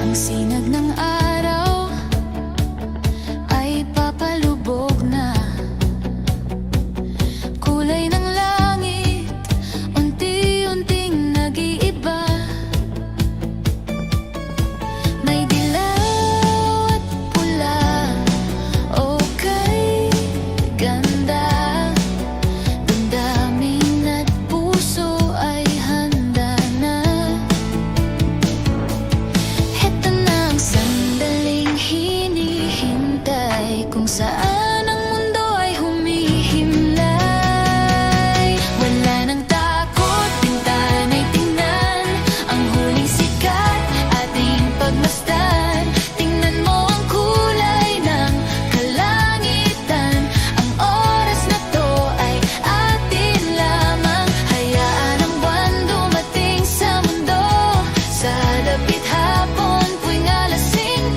Ang sinag ng araw ay papalubog na. Kulay ng langit unti-unting nag-iiba. May dilaw at pula, okay, ganda. Damdamin at puso ay handa na. Heto na ang sandaling hinihintay, kung saan ang mundo ay humihimlay. Wala nang takot, pintan ay tingnan ang huling sikat, ating pagmasdan. Tingnan mo ang kulay ng kalangitan. Ang oras na to ay atin lamang. Hayaan ang buwan dumating sa mundo. Sa dapit hapon tuwing alas 5,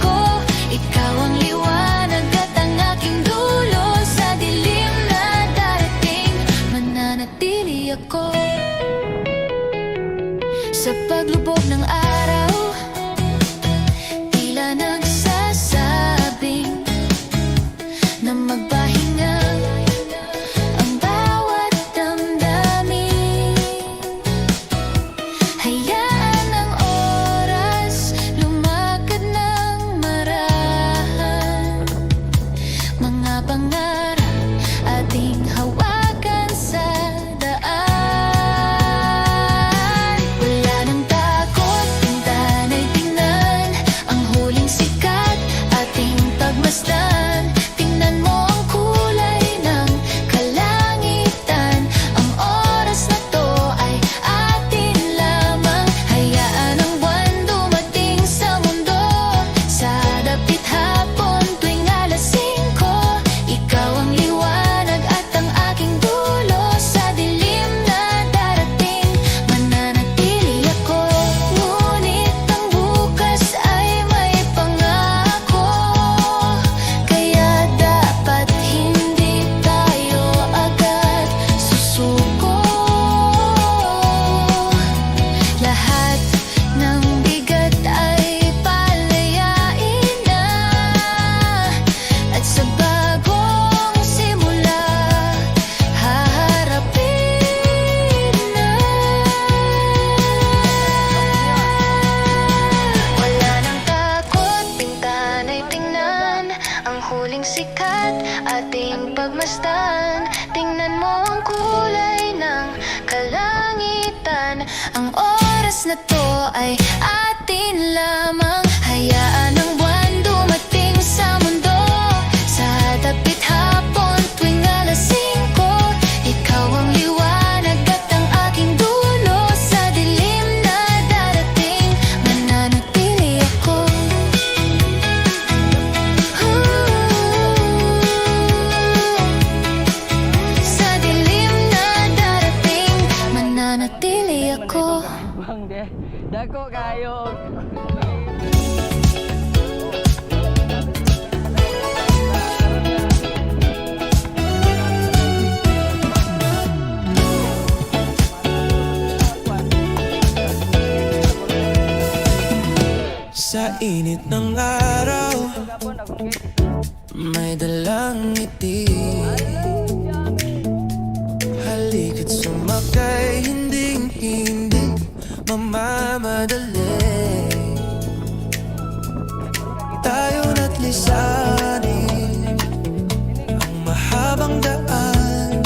ikaw ang liwanag at ang aking dulo. Sa dilim na darating, mananatili ako. Sa paglubog ng araw, tila nagsasabing na magpahinga ang bawat damdamin. Hayaan ang oras lumakad ng marahan. Mga pangarap ating hawakan sa daan. Wala nang takot, pintan ay tingnan ang huling sikat, ating pagmasdan. Tingnan mo ang kulay ng kalangitan. Ang oras na to ay atin lamang. Hayaan ang buwan dumating sa mundo. Sa dapit hapon tuwing alas 5, ikaw ang liwanag at ang aking dulo. Sa dilim na darating, mananatili ako. Ngunit ang bukas ay may pangako, kaya dapat hindi tayo agad susuko. Lahat ng bigat ay palayain na, at sa bagong simula haharapin na. Wala nang takot, pintan ay tingnan ang huling sikat, ating pagmasdan. Tingnan mo ang kulay ng kalangitan. Ang oras na to ay atin lamang. Hayaan ang buwan dumating sa mundo. Sa dapit hapon tuwing alas 5, ikaw ang liwanag at ang aking dulo. Sa dilim na darating, mananatili ako. Sa dilim na darating, mananatili ako. Bang de, dako kayo. Sa init ng araw, may dalang ngiti. Halika't sumakay, hindi mamamadali. Tayo na't lisanin ang mahabang daan.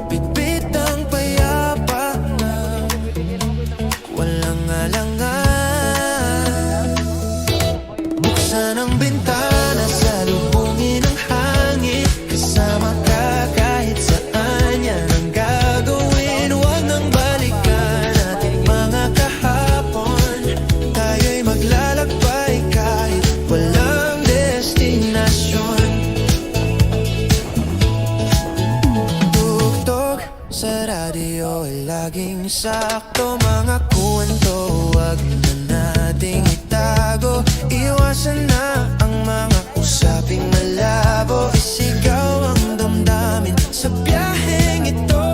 Bitbit ang payapa na walang alangan. Buksan ang bintana, salubungin ang hangin. Kasama ka kahit saan, yan ang gagawin. Huwag nang balikan ating mga kahapon. Tayo'y maglalakbay kahit walang destinasyon. Tugtog sa radyo ay laging sakto. Mga kwento huwag na nating itago. Iwasan na ang mga usaping malabo. Isigaw ang damdamin sa biyaheng ito.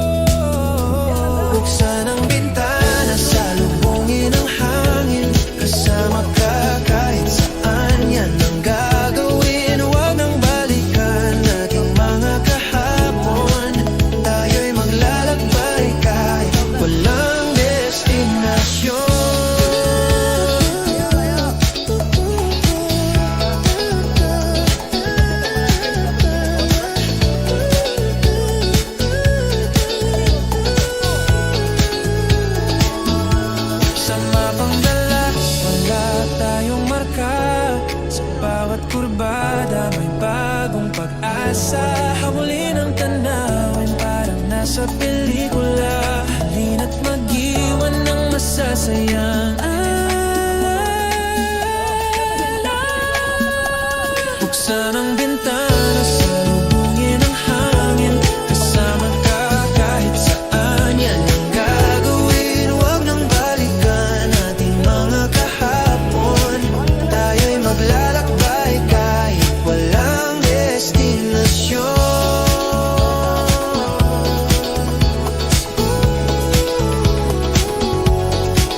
Buksan ang bintana, salubungin ang hangin. kasama ka kahit saan. Yan ang gagawin, huwag nang balikan ating mga kahapon. Tayo'y maglalakbay kahit walang destinasyon. Sa mapang dala, wala tayong marka. Sa bawat kurbada may bagong pag-asa. Habulin ang tanawin parang nasa pelikula. Halina't mag-iwan ng masasayang alala. Buksan ang bintana, salubungin ang hangin. Kasama ka kahit saan. Yan ang gagawin, huwag nang balikan ating mga kahapon. Tayo'y maglalakbay kahit walang destinasyon.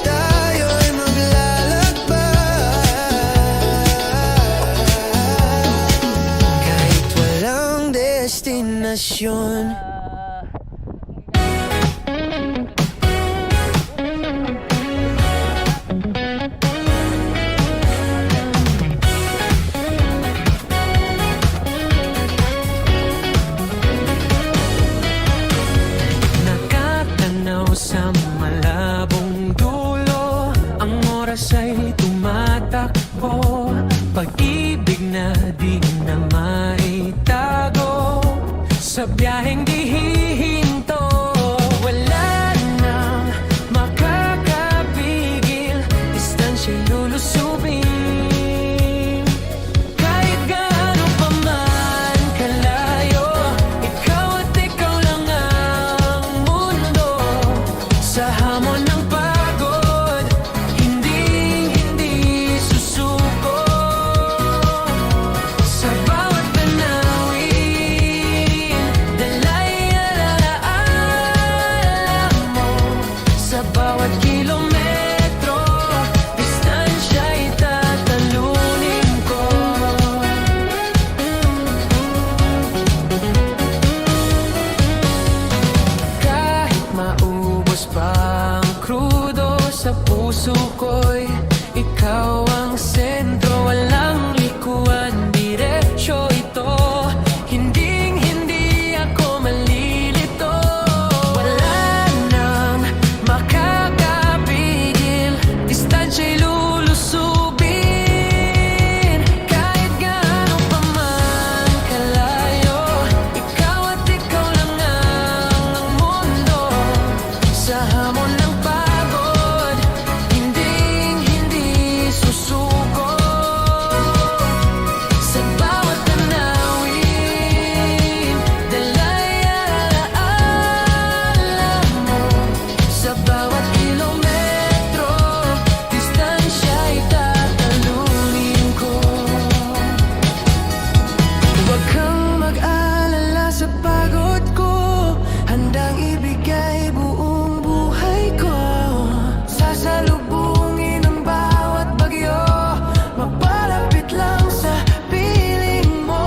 Tayo'y maglalakbay kahit walang destinasyon. Nakatanaw sa malabong dulo, ang oras ay tumatakbo. Pag-ibig na di na maitago, sa biyaheng di hihinto. Wala nang makakapigil, distansya'y lulusubin. Kahit gaano pa man kalayo, ikaw at ikaw lang ang mundo. Sa hamon ng pagod, hindi susuko. Sa bawat tanawin, dalay alaala mo. Sa bawat kilometro, distansya'y tatalunin ko. Kahit maubos pa ang krudo sa puso ko'y ikaw ang sentro. Walang likuan, diretsyo ito. Hindi ako malilito. Wala nang makakapigil, distansya'y lulusubin. Kahit gaano pa man kalayo, ikaw at ikaw lang ang mundo. Sa hamon ng pagod, hindi susuko. Sa bawat tanawin, dalay alaala mo. Sa bawat kilometro, distansya'y tatalunin ko. Huwag kang mag-alala sa pagod ko, handang ibigay buong buhay ko. Sasalubungin ang bawat bagyo, mapalapit lang sa piling mo.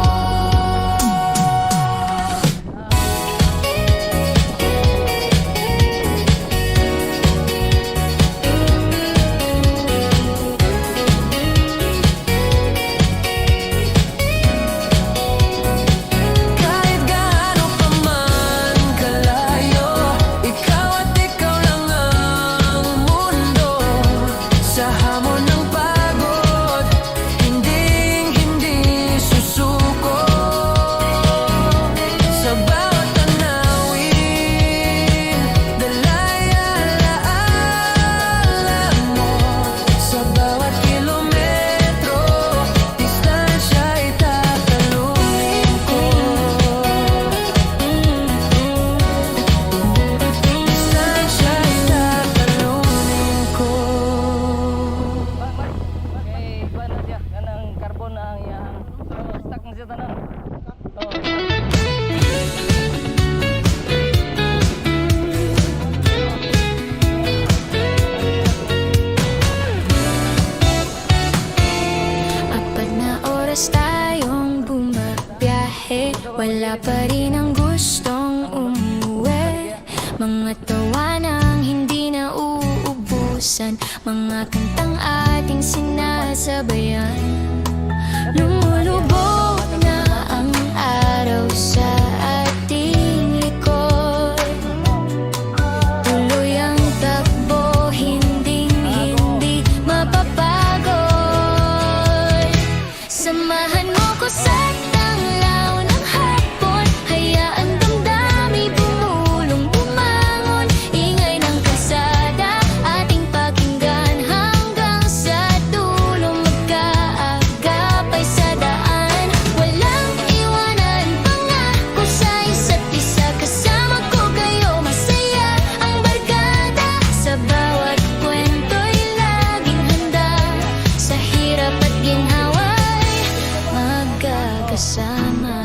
Kahit gaano pa man kalayo, ikaw at ikaw lang ang mundo. Sa hamon ng pagod, hindi susuko. Sa bawat tanawin, dalay alaala mo. Sa bawat kilometro, distansya'y tatalunin ko. Distansya'y tatalunin ko. Wala pa rin ang gustong umuwi. Mga tawanang hindi na uubusan, mga kantang ating sinasabayan. Lumulubog na ang araw sa ating likod. Tuloy ang takbo, hindi mapapagod. Samahan mo ko sa tanglaw ng hapon, hayaan damdamin tumulong bumangon. Ingay ng kalsada, ating pakinggan hanggang sa dulo, magkaagapay sa daan. Walang iwanan, pangako sa isa't isa, kasama ko kayo masaya. Ang barkada sa bawat kwento'y laging handa, sa hirap at ginhawa'y magkakasama.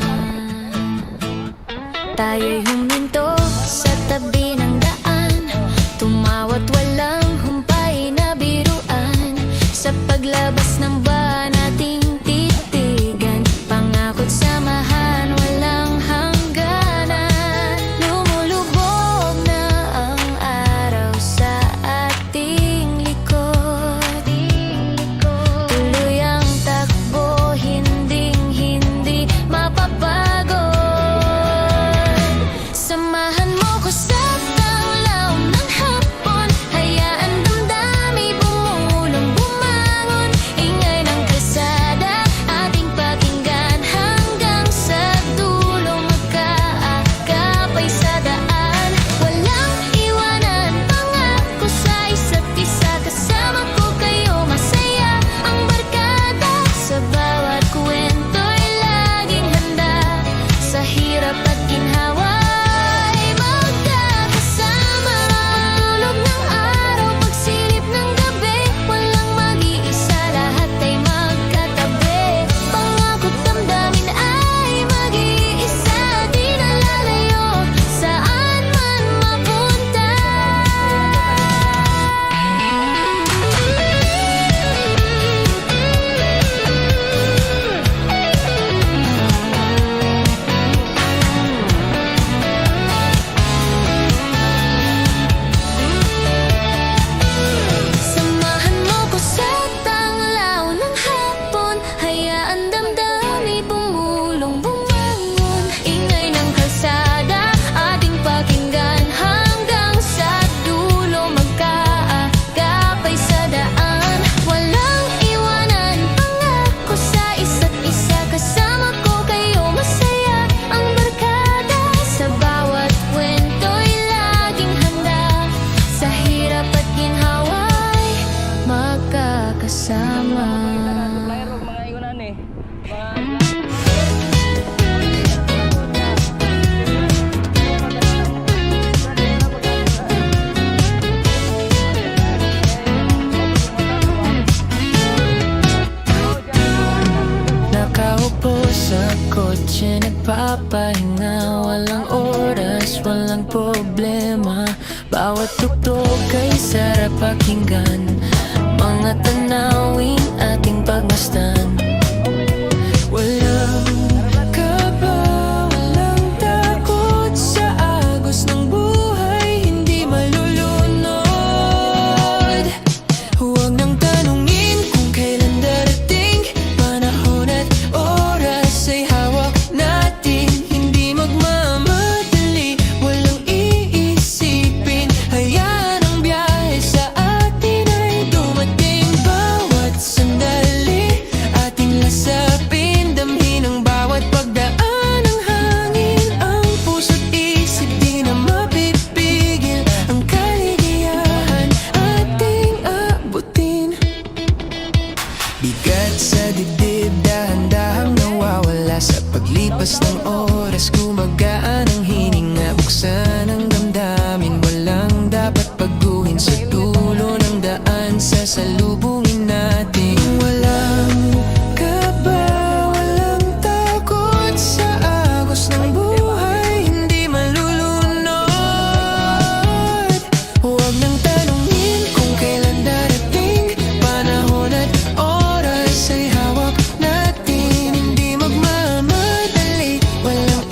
Tayo'y huminto sa tabi ng daan, tumawat walang humpay na biruan. Sa paglabas ng bahan nating titigan, pangako't samahan walang hangganan. Lumulubog na ang araw sa ating likod. Tuloy ang takbo, hindi mapapagod. Samahan mo ko sa tanglaw ng hapon, hayaan damdamin bumulong bumangon. Ingay ng kalsada, ating pakinggan hanggang sa dulo, magkaagapay sa daan. Walang iwanan, pangako sa isa't isa, kasama ko kayo masaya. Ang barkada sa bawat kwento'y laging handa, sa hirap at ginhawa'y magkakasama. Tulog ng araw, pagsilip ng gabi, walang mag-iisa, lahat ay magkatabi. Pangako't damdamin ay mag-iisa, di na lalayo saan man mapunta. Samahan mo ko sa tanglaw ng hapon, hayaan damdamin bumulong bumangon. Ingay ng kalsada, ating pakinggan hanggang sa dulo, magkaagapay sa daan. Walang iwanan, pangako sa isa't isa, kasama ko kayo masaya. Ang barkada sa bawat kwento'y laging handa, sa hirap at ginhawa'y magkakasama. Mayroong mga igunan eh. Nakaupo sa kotse, nagpapahinga, walang oras, walang problema. Bawat tugtog ay sarap pakinggan, mga tanawin ating pagmasdan. Walang kaba, walang takot sa agos ng buhay, hindi malulunod. Huwag nang tanungin kung kailan darating, panahon at oras ay hawak natin. Hindi magmamadali, walang iisipin, hayaan ang biyahe sa atin ay dumating. Bawat sandali ating lasapin, damhin ang bawat pagdaan ng hangin. Ang puso't isip di na mapipigil, ang kaligayahan ating abutin. Bigat sa dibdib, dahan-dahang nawawala sa paglipas ng oras. Gumagaan ang hininga, buksan ang damdamin, walang dapat paguhin. Sa dulo ng daan, sasalubungin natin. Walang kaba, walang takot sa agos ng buhay, hindi malulunod. Huwag nang tanungin kung kailan darating, panahon at oras ay hawak natin. Hindi magmamadali, walang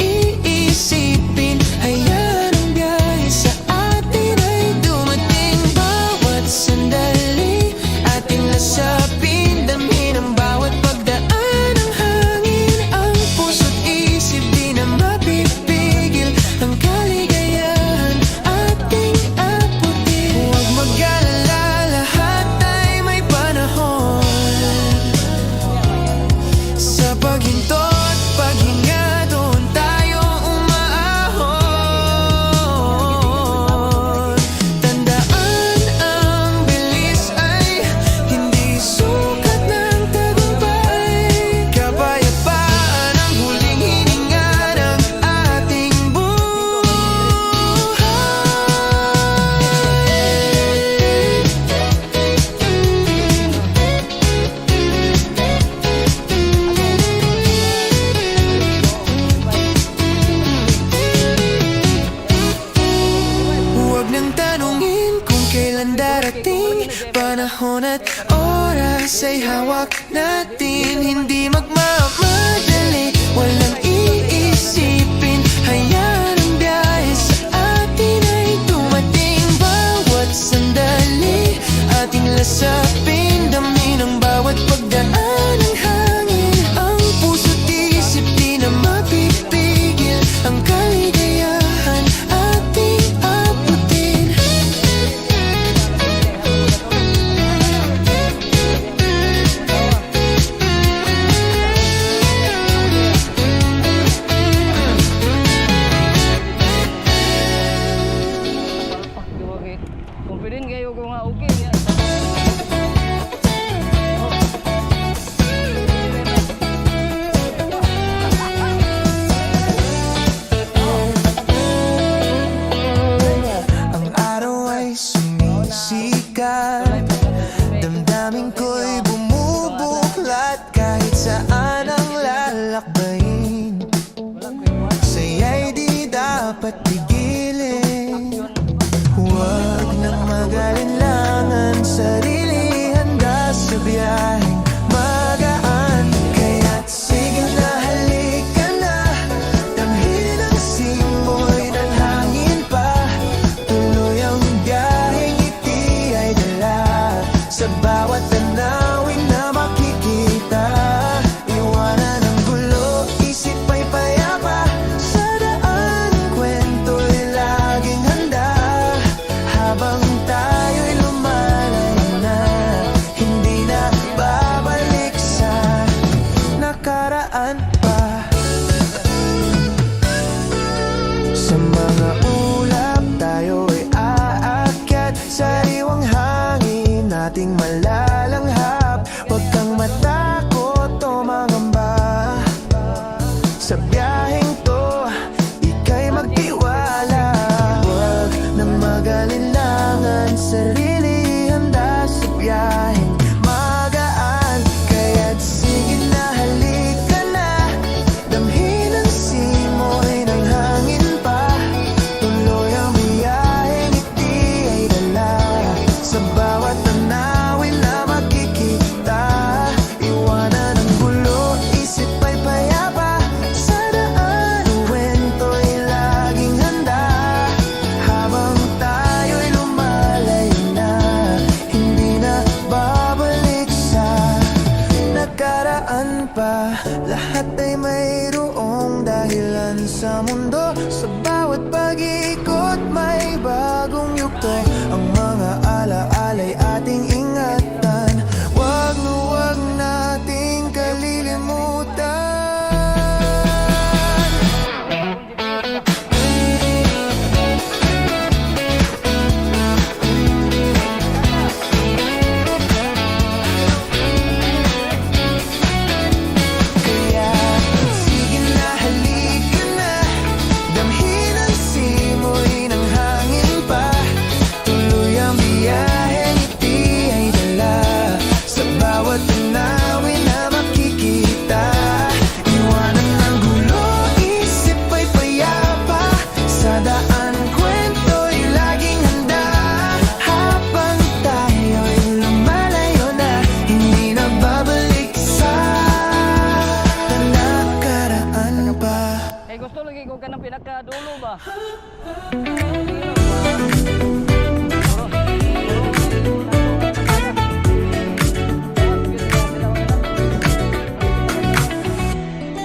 ay hawak natin. Hindi magmamadali, walang iisipin. Hayaan ang biyahe sa atin ay dumating. Bawat sandali ating lasapin, damhin ang bawat pagdaan ng hangin. Ang puso't isip di na mapipigil, ang kaligayahan ating abutin. Okay. Confident kayo ko nga okay niya. Ang araw ay sumisikat, damdamin ko'y bumubuklat. Kahit saan ang lalakbayin, saya'y di dapat pigilin. Huwag nang mag-alinlangan, sarili handa sa biyaheng magaan. Kaya't sige na, halika na, damhin ang simoy ng hangin pa. Tuloy ang biyaheng ngiti ay dala sa bawat tanawin na makikita. Iwanan ang gulo, isip ay payapa. Sa daan, kwento'y laging handa. Habang tayo'y lumalayo na, hindi na babalik sa nakaraan pa. Sa mga ulap tayo'y aakyat, sariwang hangin ating malalanghap. Huwag kang matakot o mangamba, sa biyaheng to ika'y magtiwala. Huwag nang mag-alinlangan, sarili handa sa biyaheng magaan. Kaya't sige na, halika na, damhin ang simoy ng hangin pa. Tuloy ang biyaheng ngiti ay dala sa bawat tanawin na makikita. Iwanan ang gulo, isip ay payapa. Sa daan, kwento'y laging handa. Habang tayo'y lumalayo na, hindi na babalik sa nakaraan pa. Lahat ay mayroong dahilan sa mundo, sa bawat pag-ikot may bagong yugto. Ang mga alaala'y ating ingatan, wag na wag nating kalilimutan. Kaya sige na, halika na, damhin ang simoy ng hangin pa. Tuloy ang biyaheng ngiti ay dala sa bawat tanawin na makikita. Iwanan ang gulo, isip ay payapa. Sa daan, kwento'y laging handa. Habang tayo'y lumalayo na, hindi na babalik sa nakaraan pa. Eh gusto lagi ko ka ng pinakadulo ba?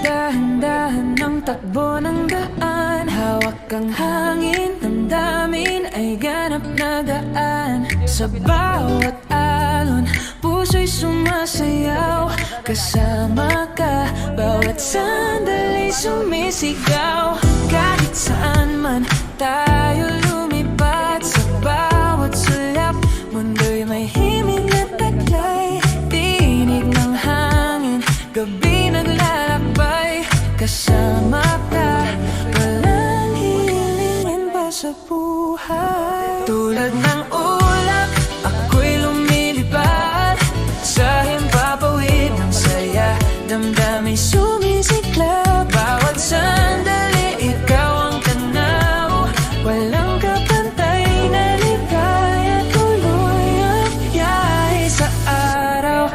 Dahan-dahan ang takbo ng daan, hawak ang hangin, damdamin ay ganap na gaan. Sa bawat alon, puso'y sumasayaw. Kasama ka, bawat sandali sumisigaw. Kahit saan man tayo lumipat, sa bawat sulap, mundo'y may himig na taglay. Tinig ng hangin, gabi naglalakbay. Kasama ka, walang hilingin pa sa buhay. Tulad ng ulap, ako'y lumilipad sa himpapawid ng saya. Damdamin sumisiklab, bawat sandali ikaw ang tanaw. Walang kapantay na ligaya, tuloy ang biyahe sa araw.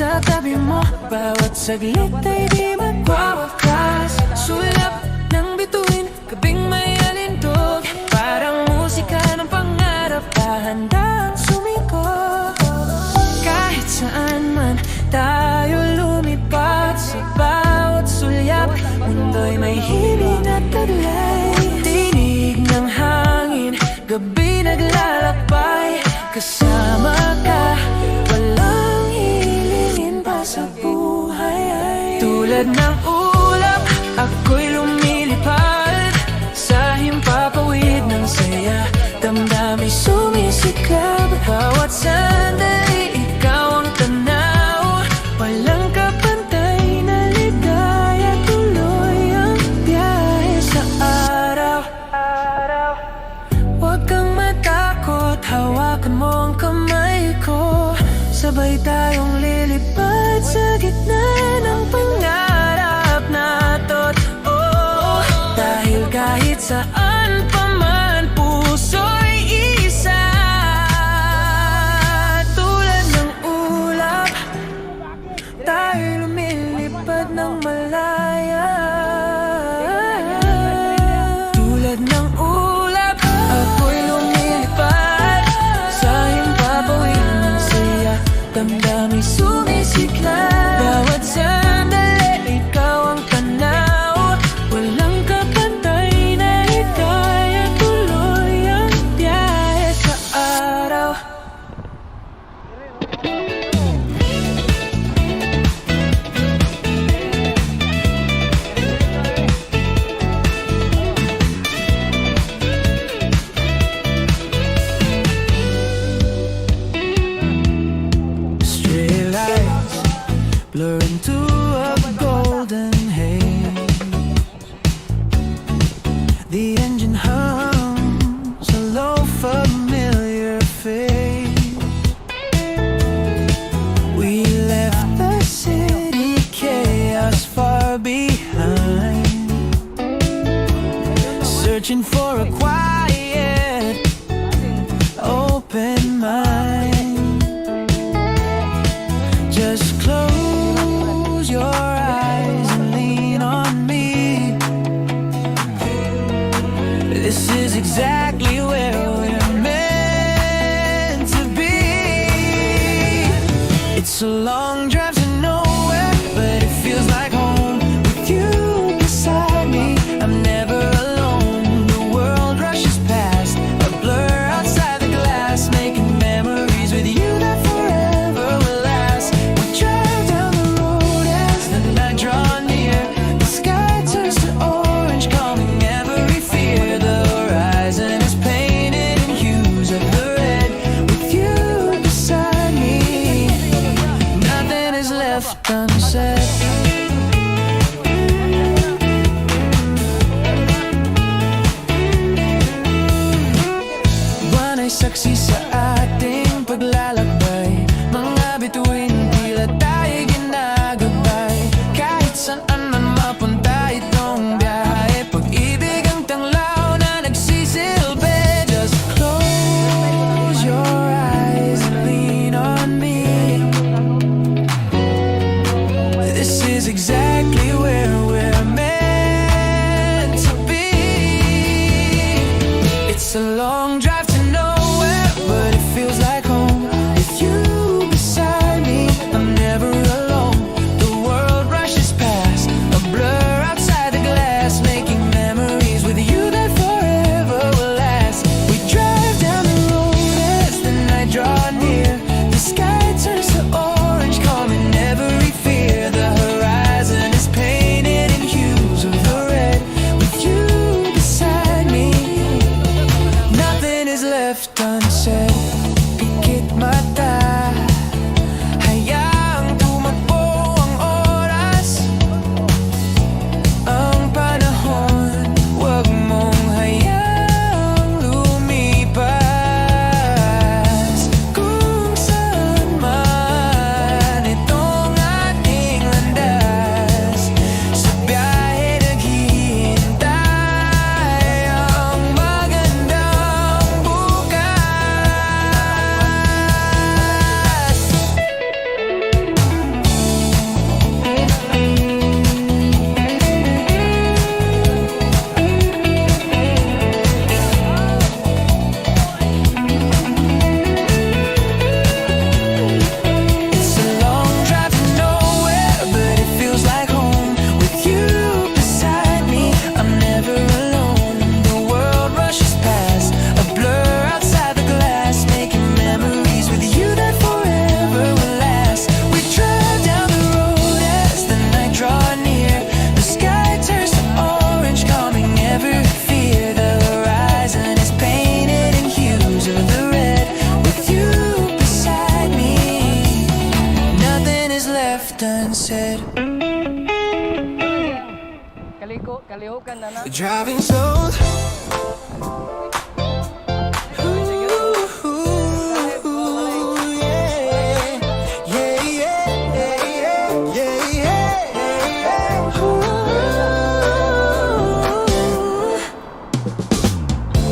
sa tabi mo. Bawat saglit ay di magwawakas. Sulap ng bituin, gabing may alindog. Parang musika ng pangarap, dahan-dahang sumiko. Kahit saan man tayo lumipad, sa bawat sulyap, mundo'y may himig at taglay. Tinig ng hangin, gabi naglalakbay. Kasama ka, walang hilingin pa sa buhay. Tulad ng ulap, ako'y lumilipad sa himpapawid ng saya. Damdaming sumisikab, bawat sandali ikaw ang tanaw. Walang kapantay na ligaya, tuloy ang biyahe sa araw. Huwag kang matakot, hawakan mo ang kamay ko. Sabay tayong lilipad sa gitna ng pangarap na totoo. Dahil kahit saan pa man, puso'y isa. Tulad ng ulap, tayo'y lumilipad ng malaya. Tulad ng ulap, ako'y lumilipad sa himpapawid ng saya. Damdaming sumisiklat, bawat sandali ikaw ang tanaw. Walang kapantay na hikaya, tuloy ang biyahe sa araw. Stray lights blur into a golden haze. The engine hums a low familiar face. We left the city chaos far behind, searching for a quiet, open mind. Just close your eyes and lean on me. This is exactly where we're meant to be. It's a long drive to nowhere, but it feels like home. With you beside me, I'm never alone. The world rushes past, a blur outside the glass, making memories with you that forever will last. We drive down the road as the night draws near. The sky turns to orange, calming every fear. The horizon is painted in hues of the red. With you beside me, nothing is left unsaid. Buwan ay saksi sa ating paglalakbay. Mga bituin, tila tayo'y ginagabay. Kahit saan man mapunta itong biyahe, pag-ibig ang tanglaw na nagsisilbi. Just close your eyes and lean on me. This is exactly where we're meant to be. It's a long drive to nowhere, but it feels like home. With you beside me, I'm never alone. The world rushes past, a blur outside the glass, making memories with you that forever will last. We drive down the road as the night draws near. The sky turns to orange, calming every fear. The horizon is painted in hues of the red. With you beside me, nothing is left unsaid. Pikit mata, hayaang tumakbo ang oras. Ang panahon, huwag mong hayaang lumipas. Kung saan man itong ating landas, sa biyahe naghihintay ang magandang bukas. kalihukan na na. Driving slow.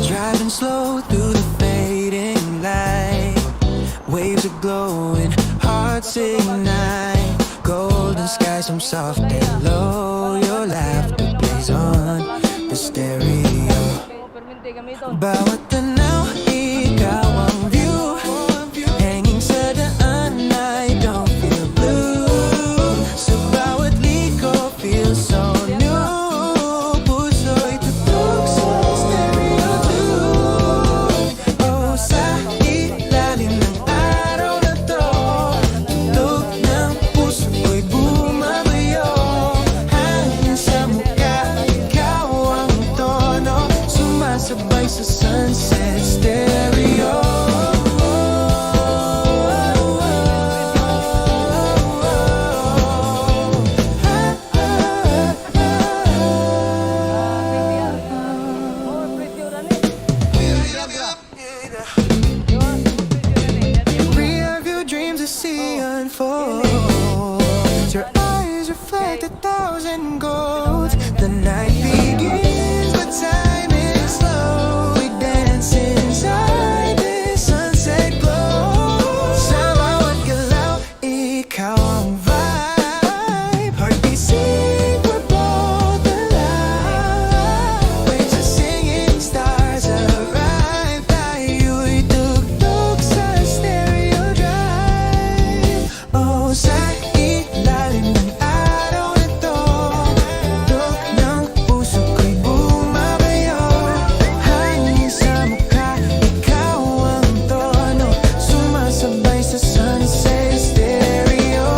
Driving slow through the fading light. Waves are glowing, hearts ignite. Golden skies, some soft and low. Your laughter plays on the stereo. Perminti kami ito. Bawat tanaw, ikaw ang view. Hanging sa daan, I don't feel blue. Sa bawat liko, feel so new. Puso'y tutok sa stereo tune. Oh, sa ilalim ng araw na to, tutok ng puso ko'y bumabayo. Hangin sa mukha, ikaw ang tono. Sumasabay sa sunset stereo. More pretty ura ni. Real view dreams I see unfold. Your eyes reflect 1,000 golds. The night begins, but time is slow. We dance inside this sunset glow. Sa bawat galaw, ikaw ang vibe. Heartbeat sync, we're both alive. Waves are singing, stars arrive. Tayo'y tugtog sa stereo drive. Oh, sa ilalim ng araw na to, tutok ng puso ko'y bumabayo. Hangin sa mukha, ikaw ang tono. Sumasabay sa sunset stereo.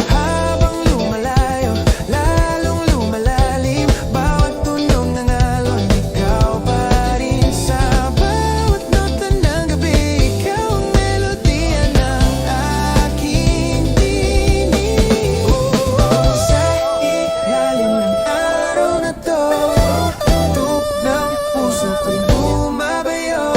Habang lumalayo, lalong lumalalim. Bawat tunog ng alon, ikaw pa rin. Sa bawat nota ng gabi, ikaw ang melodiya ng aking tinig. Sa ilalim ng araw na to, tutok ng puso ko'y bumabayo.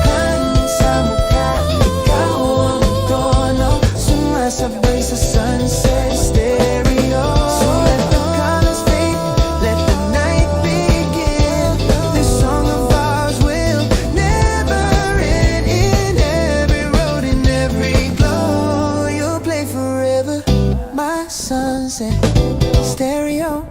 Hangin sa mukha, ikaw ang tono. Sumasabay sa sunset stereo. So let the colors fade, let the night begin. This song of ours will never end. In every road, in every glow, you'll play forever. My sunset stereo.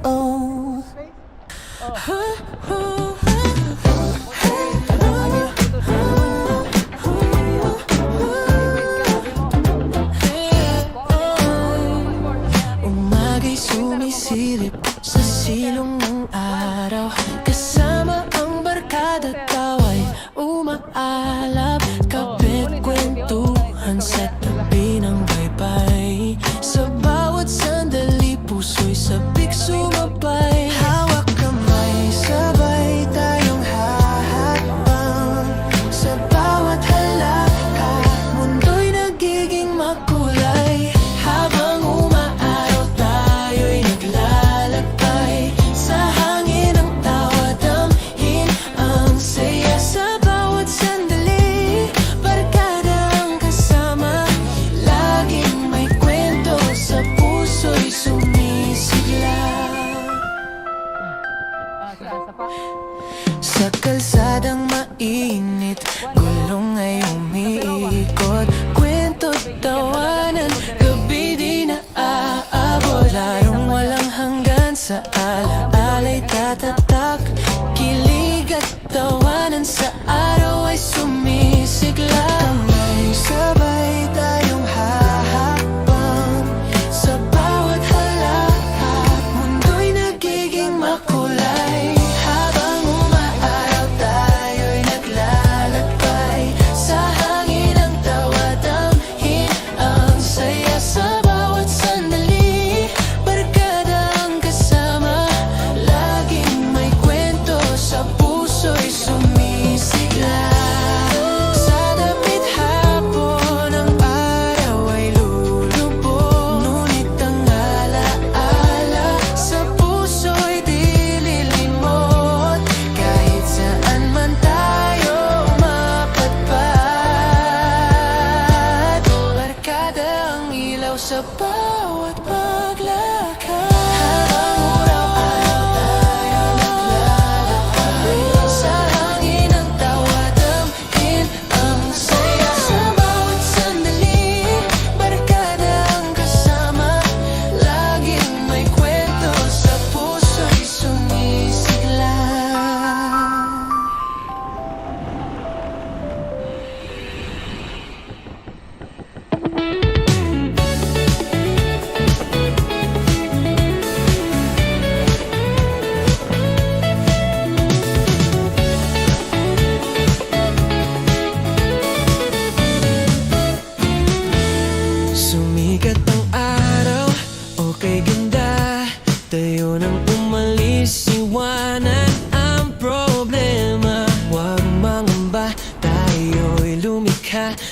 Umaga'y sumisilip sa silong ng araw. Kasama ang barkada, tawa'y umaalap. Kapit kwentuhan sa tabi ng baybay. Sa bawat sandali, puso'y sabik sumabay. Hawak kamay, sabay tayong hahakbang. Sa bawat halakad, mundo'y nagiging makulay. Habang umaaraw, tayo'y naglalakbay. Sa hangin ang tawa, damhin ang saya. Sa bawat sandali, barkada ang kasama. Laging may kwento, sa puso'y sumisigla. Sa kalsadang mainit, gulong ay umiikot. Kwento't tawanan, gabi di naaabot. Larong walang hanggan, sa alaala'y tatatak. Kilig at tawanan, sa araw ay sumisigla. Kamay sabay tayong hahakbang. Sa bawat halakad, mundo'y nagiging makulay. Habang umaaraw, tayo'y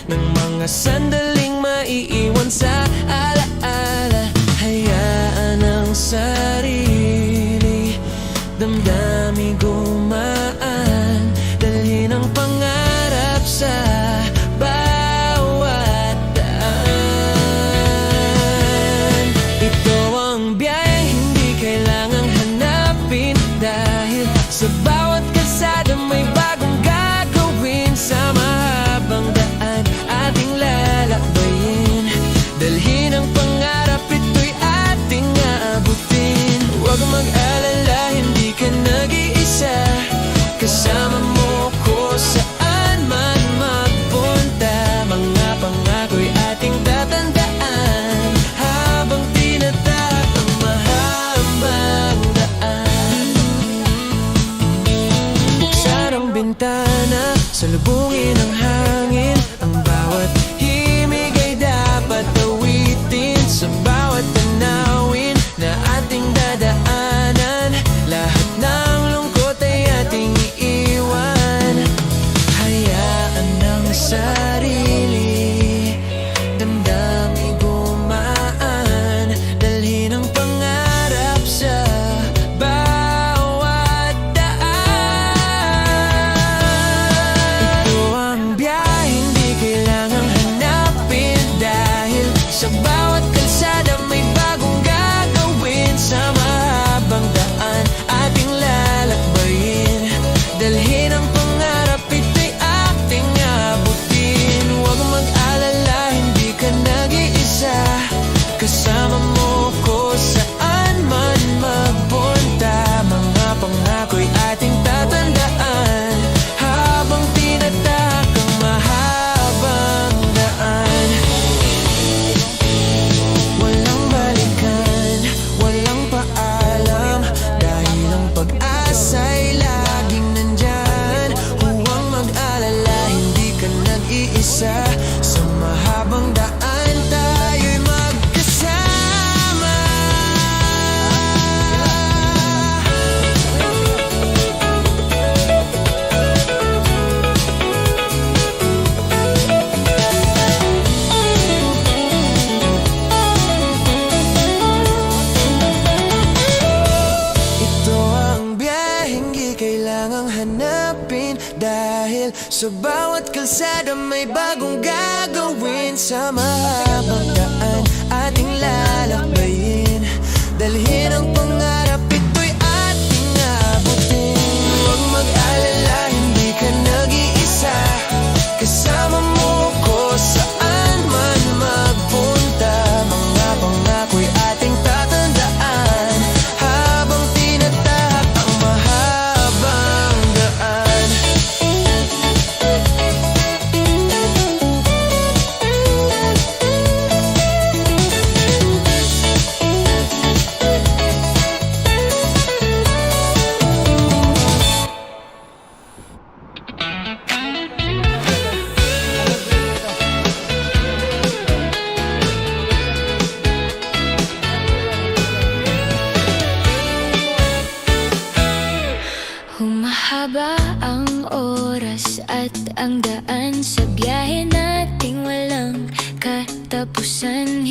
ng mga sandaling maiiwan sa alaala. Hayaan ang sarili, damdamin gumaan, dalhin ang pangarap sa bawat daan. Ito ang biyayang hindi kailangang hanapin, dahil sa bawat kalsada may bagong gagawin. Sa mahabang daan ating lalakbayin, dalhin ang pangarap, ito'y ating aabutin. Huwag mag-alala, hindi ka nag-iisa, kasama mo ko saan man magpunta. Mga pangako'y ating tatandaan habang tinatahak ang mahabang daan. Buksan ang bintana, salubungin ang hangin, ang bawat himig ay dapat awitin. Sa bawat tanawin na ating dadaanan, lahat ng lungkot ay ating iiwan. Hayaan ang sarili, damdamin gumaan, dalhin ang pangarap sa bawat daan. Ito ang biyahe, hindi kailangang hanapin, dahil sa bawat kalsada may bagong gagawin. Sa mahabang daan ating lalakbayin, dalhin ang pangarap, ito'y ating abutin. Huwag mag-alala, hindi ka nag-iisa, kasama mo ko saan man magpunta. Mga pangako'y ating tatandaan habang tinatahak ang mahabang daan. Walang balikan, walang paalam, dahil ang pag-asa'y laging nandyan. Huwag mag-alala, hindi ka nag-iisa, sa mahabang daan tayo'y magkasama. Ito ang biyaheng di kailangang hanapin, dahil sa bawat kalsada may bagong gagawin. Sa mahabang daan ating lalakbayin, dalhin ang pangarap, ito'y ating abutin. Huwag mag-alala, hindi ka nag-iisa, kasama mo ko saan man magpunta. Mga pangako'y ating tatandaan habang tinatahak ang mahabang daan. Humahaba ang oras at ang daan sa biyahe nating walang katapusan.